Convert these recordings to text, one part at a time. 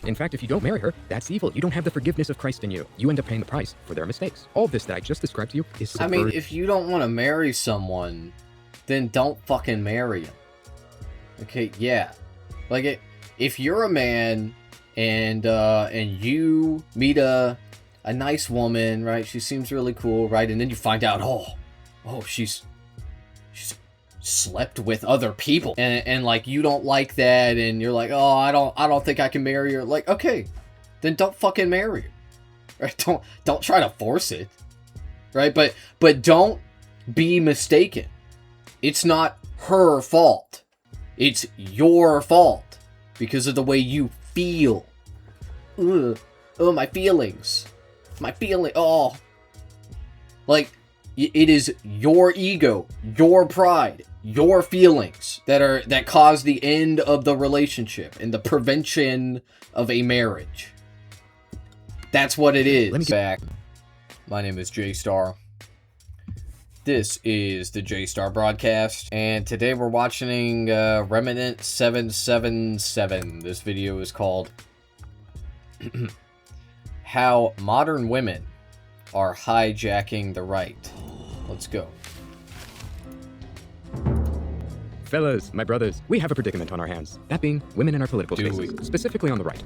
In fact, if you don't marry her, that's evil. You don't have the forgiveness of Christ in you. You end up paying the price for their mistakes. All this that I just described to you is I mean, if you don't want to marry someone, then don't fucking marry him. Okay, yeah. Like, if you're a man and you meet a nice woman, right? She seems really cool, right? And then you find out, oh, she's slept with other people, and like you don't like that, and you're like, oh, I don't think I can marry her. Like, okay, then don't fucking marry her, right? Don't try to force it, right? But don't be mistaken. It's not her fault. It's your fault because of the way you feel. Ugh. Oh, my feelings. Oh. Like, it is your ego, your pride, your feelings that cause the end of the relationship and the prevention of a marriage. That's what it is. Back. My name is J-Star. This is the J-Star broadcast, and today we're watching Remnant 777. This video is called How Modern Women Are Hijacking the Right. Let's go. Fellas, my brothers, we have a predicament on our hands. That being women in our political spaces, specifically on the right.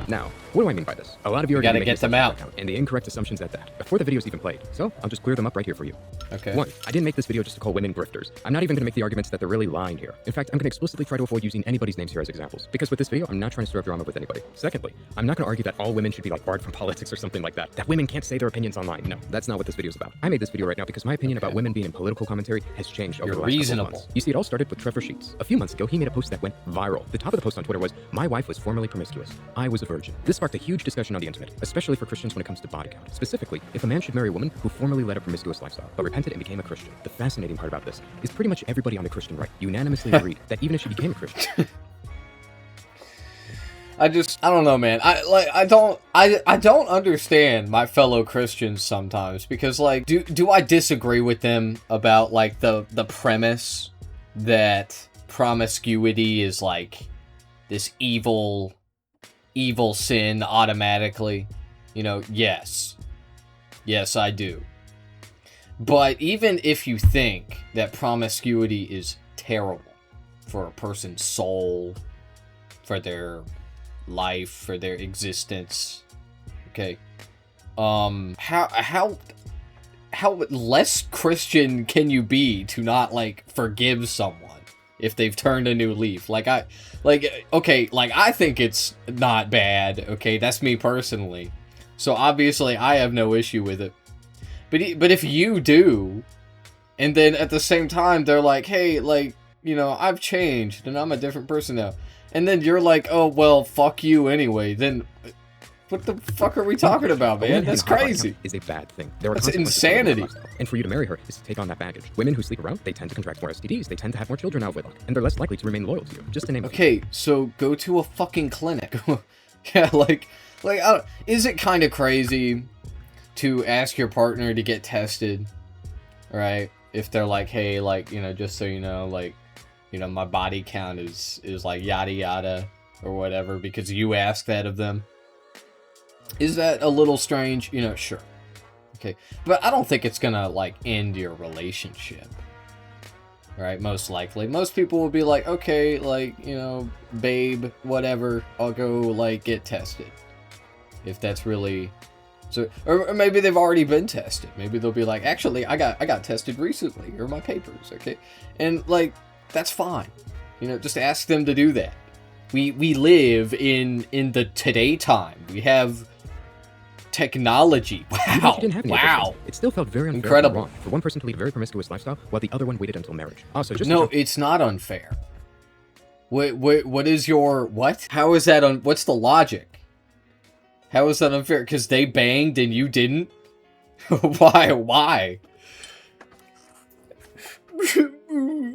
Now, what do I mean by this? A lot of you are going to get them out, and the incorrect assumptions at that, before the video's even played. So, I'll just clear them up right here for you. Okay. 1. I didn't make this video just to call women grifters. I'm not even going to make the arguments that they're really lying here. In fact, I'm going to explicitly try to avoid using anybody's names here as examples, because with this video, I'm not trying to stir up drama with anybody. Secondly, I'm not going to argue that all women should be like barred from politics or something like that. That women can't say their opinions online. No, that's not what this video's about. I made this video right now because my opinion about women being in political commentary has changed over the last couple of months. You see, it all started with Trevor Sheets. A few months ago, he made a post that went viral. The top of the post on Twitter was, "My wife was formerly promiscuous. I was a virgin." This sparked a huge discussion on the internet, especially for Christians when it comes to body count. Specifically, if a man should marry a woman who formerly led a promiscuous lifestyle, but repented and became a Christian. The fascinating part about this is pretty much everybody on the Christian right unanimously agreed that even if she became a Christian. I don't know, man. I don't understand my fellow Christians sometimes, because like, do I disagree with them about like the premise that promiscuity is like this evil sin automatically? You know, yes, I do. But even if you think that promiscuity is terrible for a person's soul, for their life, for their existence, okay, how less Christian can you be to not like forgive someone if they've turned a new leaf? Like I think it's not bad, okay, that's me personally, so obviously I have no issue with it. But if you do, and then at the same time they're like, hey, like, you know, I've changed and I'm a different person now, and then you're like, oh, well, fuck you anyway, then what the fuck are we talking about, man? That's crazy. Is a bad thing. That's insanity. And for you to marry her is to take on that baggage. Women who sleep around, they tend to contract more STDs, they tend to have more children out of wedlock, and they're less likely to remain loyal to you, just to name a few. Okay, so go to a fucking clinic. Yeah, is it kind of crazy to ask your partner to get tested, right? If they're like, hey, like, you know, just so you know, like, you know, my body count is like yada yada or whatever, because you ask that of them. Is that a little strange? You know, sure. Okay, but I don't think it's gonna like end your relationship, right? Most likely. Most people will be like, okay, like, you know, babe, whatever, I'll go like get tested. If that's really so, or maybe they've already been tested. Maybe they'll be like, actually, I got tested recently. Here are my papers, okay? And like, that's fine. You know, just ask them to do that. We live in the today time. We have technology. Wow. Wow. It still felt very unfair. Incredible. And wrong for one person to lead a very promiscuous lifestyle while the other one waited until marriage. Also, just no, it's not unfair. What is your what? How is that what's the logic? How is that unfair? Because they banged and you didn't? Why?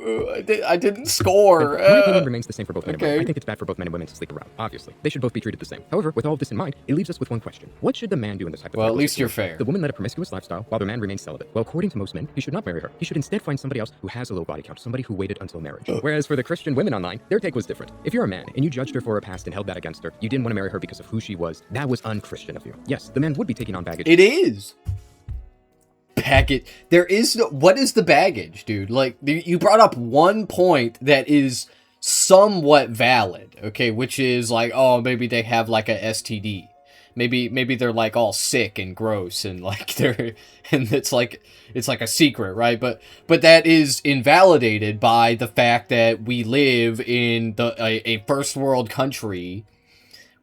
I didn't score. My opinion remains the same for both men and women. Okay. I think it's bad for both men and women to sleep around, obviously. They should both be treated the same. However, with all of this in mind, it leaves us with one question. What should the man do in this hypothetical Well, at least you're situation? fair. The woman led a promiscuous lifestyle while the man remains celibate. Well, according to most men, he should not marry her. He should instead find somebody else who has a low body count, somebody who waited until marriage. Whereas for the Christian women online, their take was different. If you're a man and you judged her for her past and held that against her, you didn't want to marry her because of who she was, that was unchristian of you. Yes, the man would be taking on baggage. It is. Baggage. There is no. What is the baggage, dude? Like, you brought up one point that is somewhat valid, okay? Which is like, oh, maybe they have like a STD. Maybe they're like all sick and gross and like and it's like a secret, right? But that is invalidated by the fact that we live in a first world country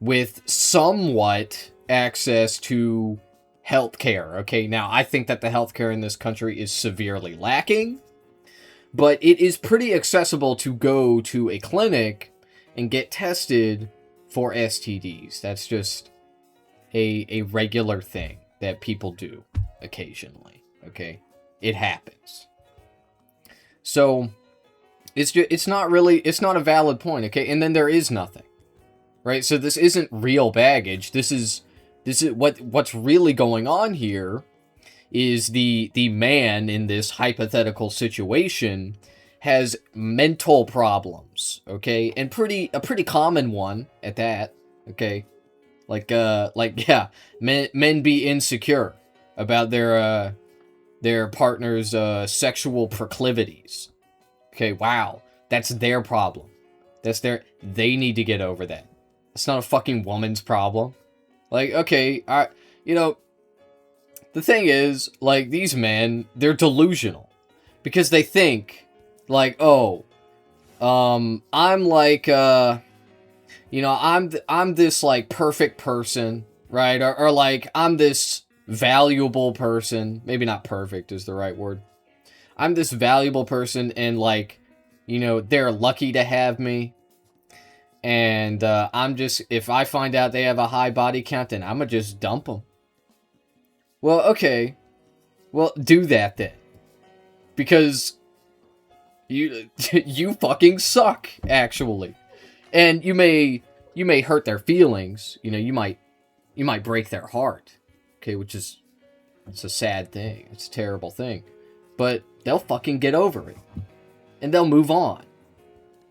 with somewhat access to healthcare. Okay, now I think that the healthcare in this country is severely lacking, but it is pretty accessible to go to a clinic and get tested for STDs. That's just a regular thing that people do occasionally. Okay, it happens. So it's not a valid point. Okay, and then there is nothing, right? So this isn't real baggage. This is what's really going on here is the man in this hypothetical situation has mental problems, okay? And a pretty common one at that, okay? Like yeah, men be insecure about their partner's sexual proclivities. Okay, wow. That's their problem. They need to get over that. It's not a fucking woman's problem. Like, okay, the thing is, like, these men, they're delusional. Because they think, like, oh, I'm like, I'm this, like, perfect person, right? Or like, I'm this valuable person. Maybe not perfect is the right word. I'm this valuable person, and, like, they're lucky to have me. And if I find out they have a high body count, then I'm gonna just dump them. Well, okay. Well, do that then. Because you fucking suck, actually. And you may hurt their feelings. You might break their heart. Okay, it's a sad thing. It's a terrible thing. But they'll fucking get over it. And they'll move on.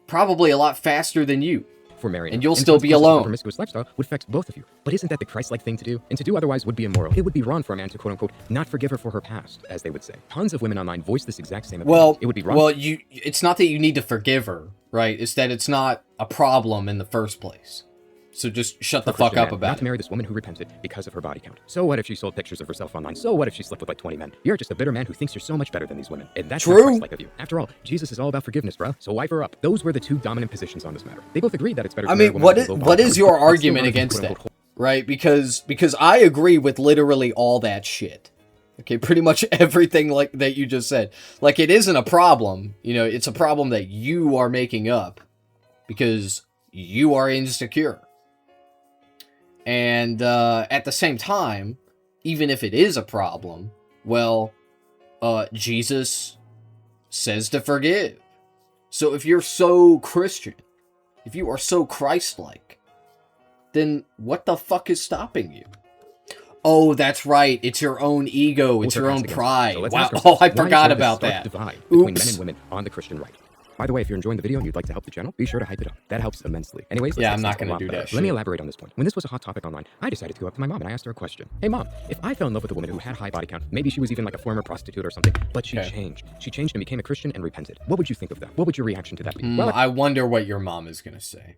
Probably a lot faster than you. For marrying, and you'll still be alone. A promiscuous lifestyle would affect both of you. But isn't that the Christ-like thing to do? And to do otherwise would be immoral. It would be wrong for a man to quote-unquote not forgive her for her past, as they would say. Tons of women online voice this exact same opinion. Well, it would be wrong. Well, it's not that you need to forgive her, right? It's that it's not a problem in the first place. So just shut the fuck up about it. Not to marry this woman who repented because of her body count. So what if she sold pictures of herself online? So what if she slept with like 20 men? You're just a bitter man who thinks you're so much better than these women. And that's not Christ-like of you. After all, Jesus is all about forgiveness, bro. So wipe her up. Those were the two dominant positions on this matter. They both agreed that it's better to marry a woman with a low body what count, is your but still argument run against from, that? Right? Because I agree with literally all that shit. Okay, pretty much everything like that you just said. Like, it isn't a problem. It's a problem that you are making up because you are insecure. And at the same time, even if it is a problem, well, Jesus says to forgive. So if you're so Christian, if you are so Christ-like, then what the fuck is stopping you? Oh, that's right. It's your own ego. It's your own pride. So wow. Oh, I forgot about that. Divide between men and women on the Christian right. By the way, if you're enjoying the video and you'd like to help the channel, be sure to hype it up. That helps immensely. Anyways, yeah, I'm not going to do that shit. Let me elaborate on this point. When this was a hot topic online, I decided to go up to my mom and I asked her a question. Hey mom, if I fell in love with a woman who had high body count, maybe she was even like a former prostitute or something, but she changed. She changed and became a Christian and repented. What would you think of that? What would your reaction to that be? Well, I wonder what your mom is going to say.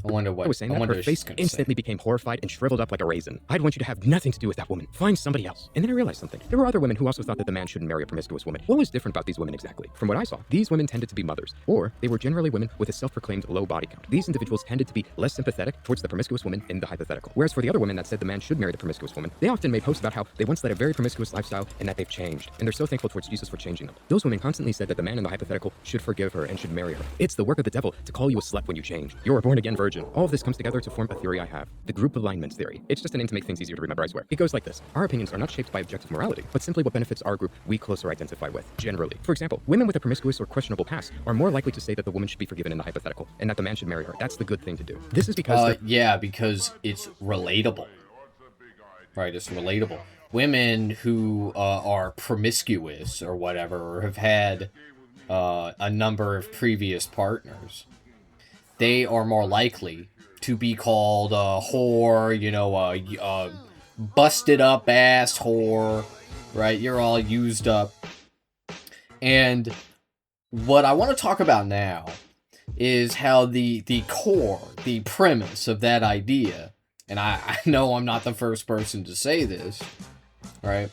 I wonder what. I was saying that her face instantly became horrified and shriveled up like a raisin. I'd want you to have nothing to do with that woman. Find somebody else. And then I realized something. There were other women who also thought that the man shouldn't marry a promiscuous woman. What was different about these women exactly? From what I saw, these women tended to be mothers, or they were generally women with a self-proclaimed low body count. These individuals tended to be less sympathetic towards the promiscuous woman in the hypothetical. Whereas for the other women that said the man should marry the promiscuous woman, they often made posts about how they once led a very promiscuous lifestyle and that they've changed. And they're so thankful towards Jesus for changing them. Those women constantly said that the man in the hypothetical should forgive her and should marry her. It's the work of the devil to call you a slut when you change. You're a born-again subversion. All of this comes together to form a theory I have, the group alignments theory. It's just a name to make things easier to remember, I swear. It goes like this. Our opinions are not shaped by objective morality, but simply what benefits our group we closer identify with, generally. For example, women with a promiscuous or questionable past are more likely to say that the woman should be forgiven in the hypothetical, and that the man should marry her. That's the good thing to do. This is because yeah, because it's relatable. Right, it's relatable. Women who are promiscuous or whatever, or have had a number of previous partners, they are more likely to be called a whore, you know, a busted up ass whore, right? You're all used up. And what I want to talk about now is how the core, the premise of that idea, and I know I'm not the first person to say this, right,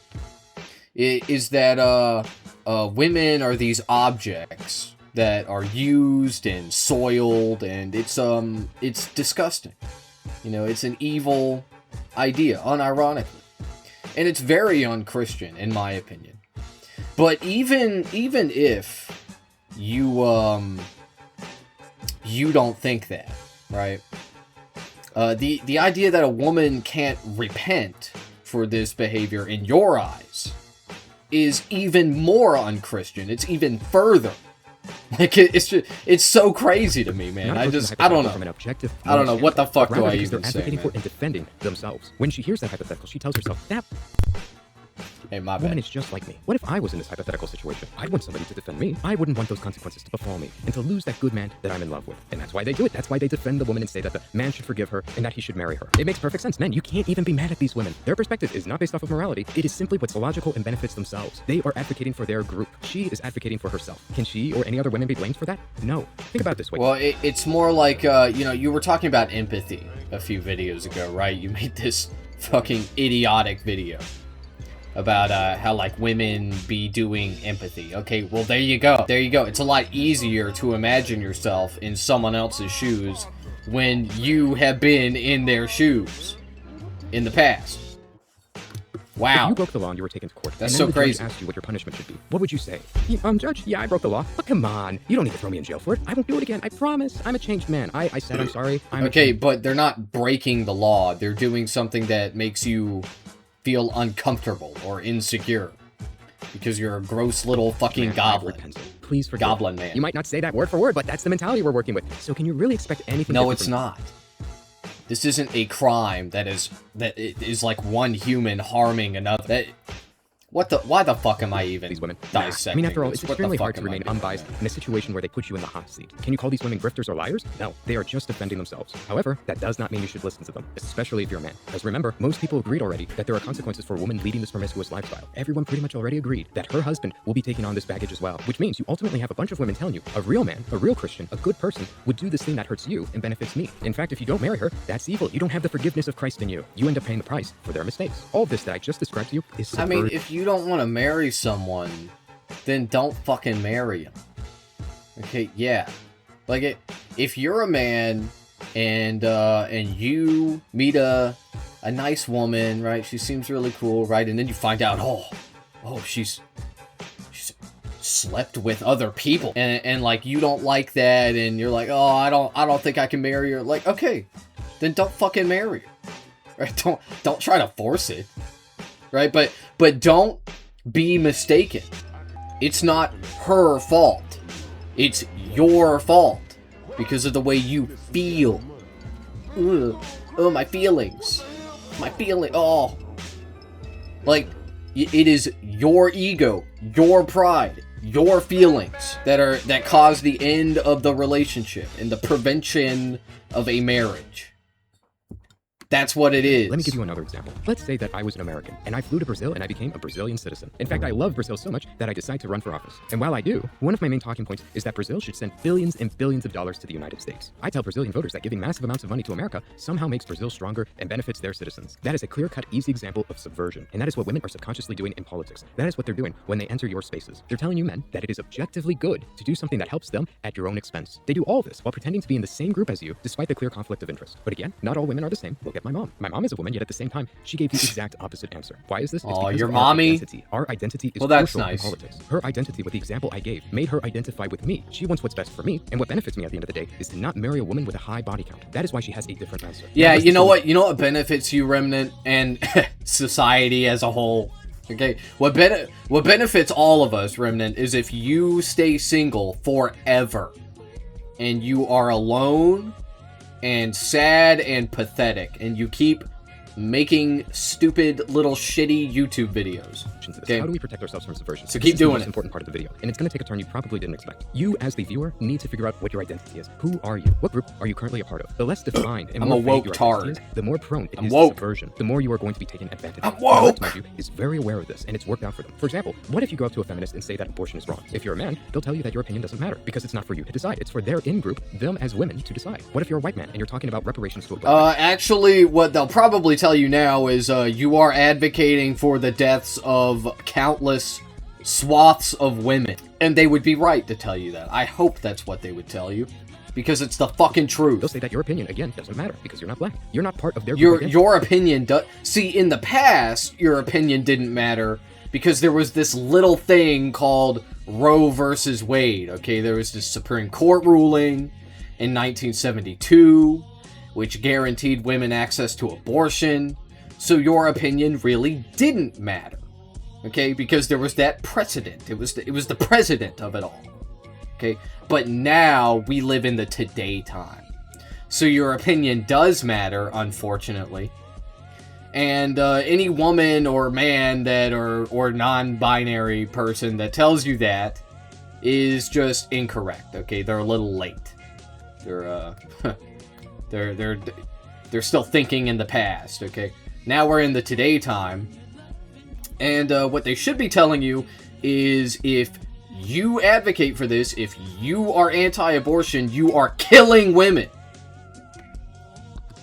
is that women are these objects that are used and soiled, and it's disgusting. You know, it's an evil idea, unironically. And it's very unchristian, in my opinion. But even if you you don't think that, right? The idea that a woman can't repent for this behavior in your eyes is even more unchristian. It's even further. Like, it's so crazy to me, man. I don't know. From an objective I don't know. What the fuck do I even they're say, advocating man? for and defending themselves. When she hears that hypothetical, she tells herself, that Hey, my woman bad. is just like me. What if I was in this hypothetical situation? I'd want somebody to defend me. I wouldn't want those consequences to befall me and to lose that good man that I'm in love with. And that's why they do it. That's why they defend the woman and say that the man should forgive her and that he should marry her. It makes perfect sense. Men, you can't even be mad at these women. Their perspective is not based off of morality. It is simply what's logical and benefits themselves. They are advocating for their group. She is advocating for herself. Can she or any other women be blamed for that? No. Think about it this way. Well, it's more like, you know, you were talking about empathy a few videos ago, right? You made this fucking idiotic video about how, like, women be doing empathy. Okay, well, there you go. There you go. It's a lot easier to imagine yourself in someone else's shoes when you have been in their shoes in the past. Wow. If you broke the law and you were taken to court, That's and so then the judge crazy. asked you what your punishment should be, what would you say? Judge, yeah, I broke the law, but come on. You don't need to throw me in jail for it. I won't do it again. I promise. I'm a changed man. I said I'm sorry. Okay, but they're not breaking the law. They're doing something that makes you feel uncomfortable or insecure because you're a gross little fucking goblin. Please forgive Goblin me. man. You might not say that word for word, but that's the mentality we're working with. So can you really expect anything No, different it's from not. This isn't a crime that is like one human harming another. Why the fuck am I even these women? dissecting I mean, after all, this? it's What the extremely fuck hard to am I remain doing unbiased right now? in a situation where they put you in the hot seat. Can you call these women grifters or liars? No, they are just defending themselves. However, that does not mean you should listen to them, especially if you're a man. Because remember, most people agreed already that there are consequences for a woman leading this promiscuous lifestyle. Everyone pretty much already agreed that her husband will be taking on this baggage as well, which means you ultimately have a bunch of women telling you a real man, a real Christian, a good person would do this thing that hurts you and benefits me. In fact, if you don't marry her, that's evil. You don't have the forgiveness of Christ in you. You end up paying the price for their mistakes. All this that I just described to you is I mean, if you don't want to marry someone, then don't fucking marry him. Okay, yeah. Like, if you're a man and you meet a nice woman, right? She seems really cool, right? And then you find out, oh, she's slept with other people, and like, you don't like that, and you're like, oh, I don't think I can marry her. Like, okay, then don't fucking marry her, right? Don't try to force it, right? But don't be mistaken. It's not her fault. It's your fault because of the way you feel. Ugh. Oh, my feelings. Oh. Like, it is your ego, your pride, your feelings that cause the end of the relationship and the prevention of a marriage. That's what it is. Let me give you another example. Let's say that I was an American, and I flew to Brazil, and I became a Brazilian citizen. In fact, I love Brazil so much that I decide to run for office. And while I do, one of my main talking points is that Brazil should send billions and billions of dollars to the United States. I tell Brazilian voters that giving massive amounts of money to America somehow makes Brazil stronger and benefits their citizens. That is a clear-cut, easy example of subversion. And that is what women are subconsciously doing in politics. That is what they're doing when they enter your spaces. They're telling you men that it is objectively good to do something that helps them at your own expense. They do all this while pretending to be in the same group as you, despite the clear conflict of interest. But again, not all women are the same. We'll get at my mom. My mom is a woman, yet at the same time, she gave the exact opposite answer. Why is this? It's Oh, because your of mommy? identity. Our identity is Well, that's crucial nice. in politics. Her identity with the example I gave made her identify with me. She wants what's best for me, and what benefits me at the end of the day is to not marry a woman with a high body count. That is why she has a different answer. Yeah, you know what? You know what benefits you, Remnant, and society as a whole? Okay, what benefits all of us, Remnant, is if you stay single forever, and you are alone, and sad, and pathetic, and you keep making stupid little shitty YouTube videos. Okay. How do we protect ourselves from subversion? So keep doing it. This is the most important part of the video, and it's going to take a turn you probably didn't expect. You, as the viewer, need to figure out what your identity is. Who are you? What group are you currently a part of? The less defined and more vague your identity is, the more prone it is to subversion. The more you are going to be taken advantage of. I'm woke! The left, mind you, is very aware of this, and it's worked out for them. For example, what if you go up to a feminist and say that abortion is wrong? If you're a man, they'll tell you that your opinion doesn't matter because it's not for you to decide. It's for their in-group, them as women, to decide. What if you're a white man and you're talking about reparations to a black man? Actually, what they'll probably tell you now is you are advocating for the deaths of countless swaths of women. And they would be right to tell you that. I hope that's what they would tell you. Because it's the fucking truth. They'll say that your opinion, again, doesn't matter because you're not black. You're not part of their Your group. Your opinion does... See, in the past, your opinion didn't matter because there was this little thing called Roe versus Wade, okay? There was this Supreme Court ruling in 1972, which guaranteed women access to abortion. So your opinion really didn't matter, okay? Because there was that precedent. It was the president of it all, okay? But now we live in the today time. So your opinion does matter, unfortunately. And any woman or man that or non-binary person that tells you that is just incorrect, okay? They're a little late. They're they're still thinking in the past, okay? Now we're in the today time, and what they should be telling you is if you advocate for this, if you are anti-abortion, you are killing women.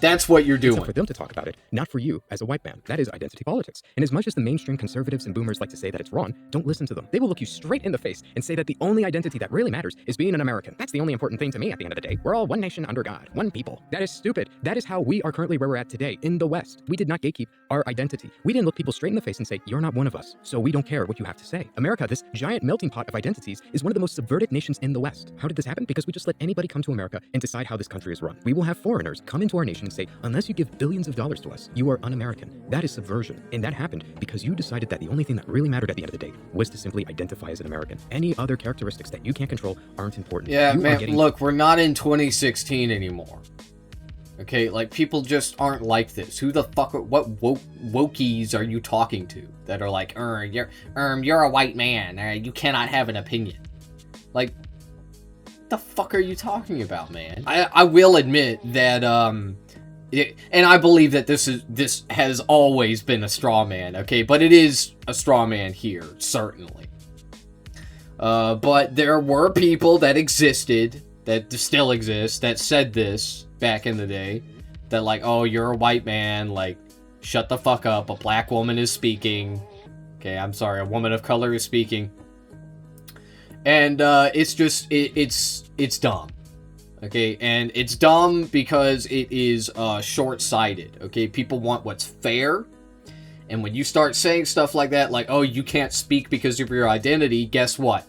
That's what you're doing. It's up for them to talk about it, not for you as a white man. That is identity politics. And as much as the mainstream conservatives and boomers like to say that it's wrong, don't listen to them. They will look you straight in the face and say that the only identity that really matters is being an American. That's the only important thing to me at the end of the day. We're all one nation under God, one people. That is stupid. That is how we are currently where we're at today in the West. We did not gatekeep our identity. We didn't look people straight in the face and say, you're not one of us, so we don't care what you have to say. America, this giant melting pot of identities, is one of the most subverted nations in the West. How did this happen? Because we just let anybody come to America and decide how this country is run. We will have foreigners come into our nation and say, unless you give billions of dollars to us, you are un-American. That is subversion. And that happened because you decided that the only thing that really mattered at the end of the day was to simply identify as an American. Any other characteristics that you can't control aren't important. Yeah, man, look, we're not in 2016 anymore. Okay, like, people just aren't like this. Who the fuck, what wokies are you talking to that are like, you're a white man, you cannot have an opinion? Like, what the fuck are you talking about, man? I will admit that, and I believe that this has always been a straw man, okay? But it is a straw man here, certainly. But there were people that existed, that still exist, that said this back in the day. That like, oh, you're a white man, like, shut the fuck up, a black woman is speaking. Okay, I'm sorry, a woman of color is speaking. And it's just, it's dumb. Okay, and it's dumb because it is short-sighted, okay? People want what's fair, and when you start saying stuff like that, like, oh, you can't speak because of your identity, guess what?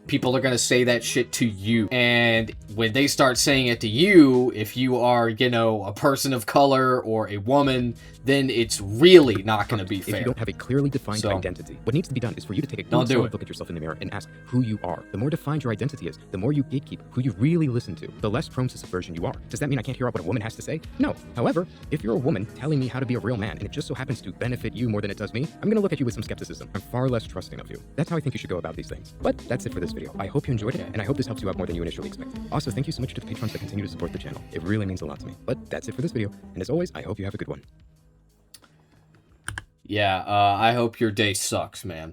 People are going to say that shit to you. And when they start saying it to you, if you are, you know, a person of color or a woman, then it's really not going to be fair. If you don't have a clearly defined identity, what needs to be done is for you to take a good solid look at yourself in the mirror and ask who you are. The more defined your identity is, the more you gatekeep who you really listen to, the less prone to subversion you are. Does that mean I can't hear what a woman has to say? No. However, if you're a woman telling me how to be a real man and it just so happens to benefit you more than it does me, I'm going to look at you with some skepticism. I'm far less trusting of you. That's how I think you should go about these things. But that's it for this video. I hope you enjoyed it, and I hope this helps you out more than you initially expected. Also, thank you so much to the patrons that continue to support the channel. It really means a lot to me. But that's it for this video, and as always, I hope you have a good one. Yeah, I hope your day sucks, man.